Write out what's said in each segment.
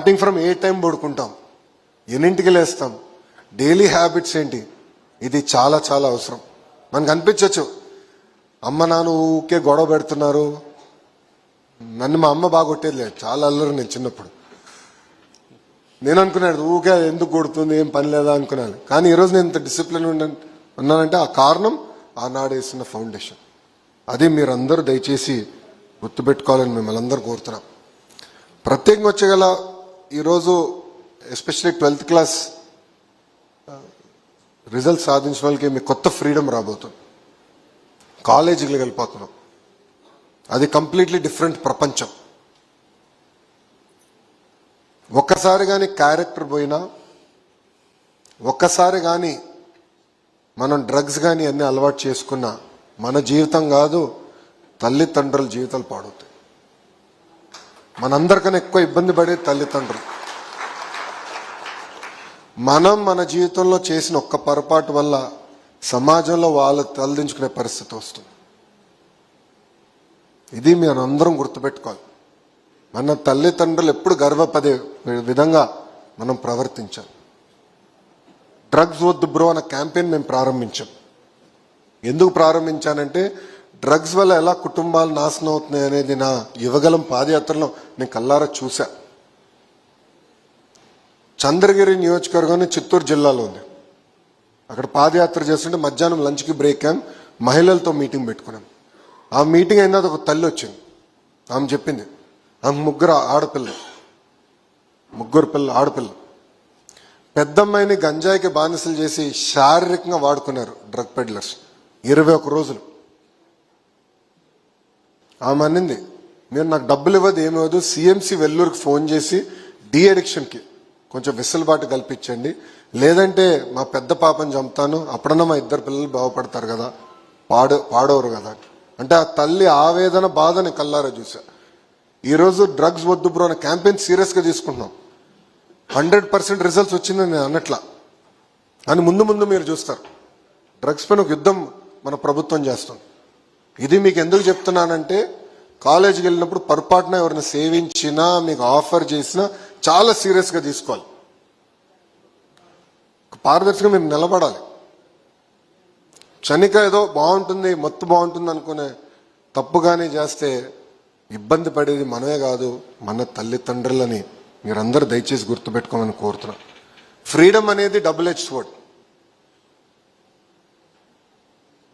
Starting from A time పడుకుంటాం, ఎన్నింటికి లేస్తాం, డైలీ హ్యాబిట్స్ ఏంటి, ఇది చాలా చాలా అవసరం. మనకు అనిపించవచ్చు అమ్మ నాన్న ఊకే గొడవ పెడుతున్నారు. నన్ను మా అమ్మ బాగా కొట్టేది లేదు, చాలా అల్లరు నేను చిన్నప్పుడు. నేను అనుకున్నాను ఊకే ఎందుకు కొడుతుంది, ఏం పని లేదా అనుకున్నాను. కానీ ఈరోజు నేను ఇంత డిసిప్లిన్ ఉన్నానంటే ఆ కారణం ఆనాడు వేసిన ఫౌండేషన్. అది మీరందరూ దయచేసి గుర్తుపెట్టుకోవాలని మిమ్మల్ని అందరూ కోరుతున్నాం. ప్రత్యేకంగా వచ్చేగల ఈరోజు ఎస్పెషల్లీ 12th క్లాస్ రిజల్ట్ సాధించిన వాళ్ళకి మీకు కొత్త ఫ్రీడమ్ రాబోతుంది. కాలేజీకి వెళ్ళిపోతున్నాం, అది కంప్లీట్లీ డిఫరెంట్ ప్రపంచం. ఒక్కసారి కానీ క్యారెక్టర్ పోయినా, ఒక్కసారి కానీ మనం డ్రగ్స్ కానీ అన్ని అలవాటు చేసుకున్నా మన జీవితం కాదు, తల్లిదండ్రుల జీవితాలు పాడవుతాయి. మనందరికన్నా ఎక్కువ ఇబ్బంది పడేది తల్లిదండ్రులు. మనం మన జీవితంలో చేసిన ఒక్క పొరపాటు వల్ల సమాజంలో వాళ్ళు తలదించుకునే పరిస్థితి వస్తుంది. ఇది మనం అందరం గుర్తుపెట్టుకోవాలి. మన తల్లిదండ్రులు ఎప్పుడు గర్వపడే విధంగా మనం ప్రవర్తించాలి. డ్రగ్స్ వద్దు బ్రో అన్న క్యాంపెయిన్ మేము ప్రారంభించాం. ఎందుకు ప్రారంభించానంటే డ్రగ్స్ వల్ల ఎలా కుటుంబాలు నాశనం అవుతున్నాయి అనేది నా యువగలం పాదయాత్రలో నేను కల్లారా చూసా. చంద్రగిరి నియోజకవర్గం చిత్తూరు జిల్లాలో ఉంది. అక్కడ పాదయాత్ర చేస్తుంటే మధ్యాహ్నం లంచ్కి బ్రేక్ అయ్యాం, మహిళలతో మీటింగ్ పెట్టుకున్నాం. ఆ మీటింగ్ అయినా ఒక తల్లి వచ్చింది. ఆమె చెప్పింది ఆమె ముగ్గురు ఆడపిల్ల పెద్దమ్మాయిని గంజాయికి బానిసలు చేసి శారీరకంగా వాడుకున్నారు డ్రగ్ పెడ్లర్స్ 21 రోజులు. ఆమె అనింది మీరు నాకు డబ్బులు ఇవ్వదు ఏమివ్వదు, సిఎంసి వెల్లూరుకి ఫోన్ చేసి డి అడిక్షన్కి కొంచెం వెసులుబాటు కల్పించండి, లేదంటే మా పెద్ద పాపని చంపుతాను, అప్పుడన్నా మా ఇద్దరు పిల్లలు బాగుపడతారు కదా, పాడవరు కదా. అంటే ఆ తల్లి ఆవేదన బాధని కల్లారా చూసా. ఈరోజు డ్రగ్స్ వద్దు బ్రో అనే క్యాంపెయిన్ సీరియస్గా తీసుకుంటున్నాం. 100% రిజల్ట్స్ వచ్చిందని నేను అన్నట్లా అని ముందు మీరు చూస్తారు. డ్రగ్స్ పైన ఒక యుద్ధం మన ప్రభుత్వం చేస్తుంది. ఇది మీకు ఎందుకు చెప్తున్నానంటే కాలేజీకి వెళ్ళినప్పుడు పొరపాటున ఎవరిని సేవించినా మీకు ఆఫర్ చేసినా చాలా సీరియస్గా తీసుకోవాలి. పారదర్శకంగా మేము నిలబడాలి. క్షణిక ఏదో బాగుంటుంది, మత్తు బాగుంటుంది అనుకునే తప్పుగానే చేస్తే ఇబ్బంది పడేది మనమే కాదు, మన తల్లిదండ్రులని మీరందరూ దయచేసి గుర్తుపెట్టుకోమని కోరుతున్నాను. ఫ్రీడమ్ అనేది డబుల్ ఎడ్జ్ స్వర్డ్.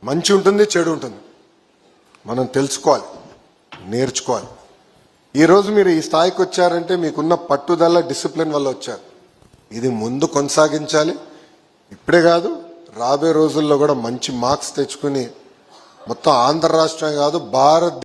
మంచి ఉంటుంది, చెడు ఉంటుంది. మనం తెలుసుకోవాలి, నేర్చుకోవాలి. ఈరోజు మీరు ఈ స్థాయికి వచ్చారంటే మీకున్న పట్టుదల, డిసిప్లిన్ వల్ల వచ్చారు. ఇది ముందు కొనసాగించాలి. ఇప్పుడే కాదు, రాబోయే రోజుల్లో కూడా మంచి మార్క్స్ తెచ్చుకుని మొత్తం ఆంధ్ర రాష్ట్రమే కాదు భారత్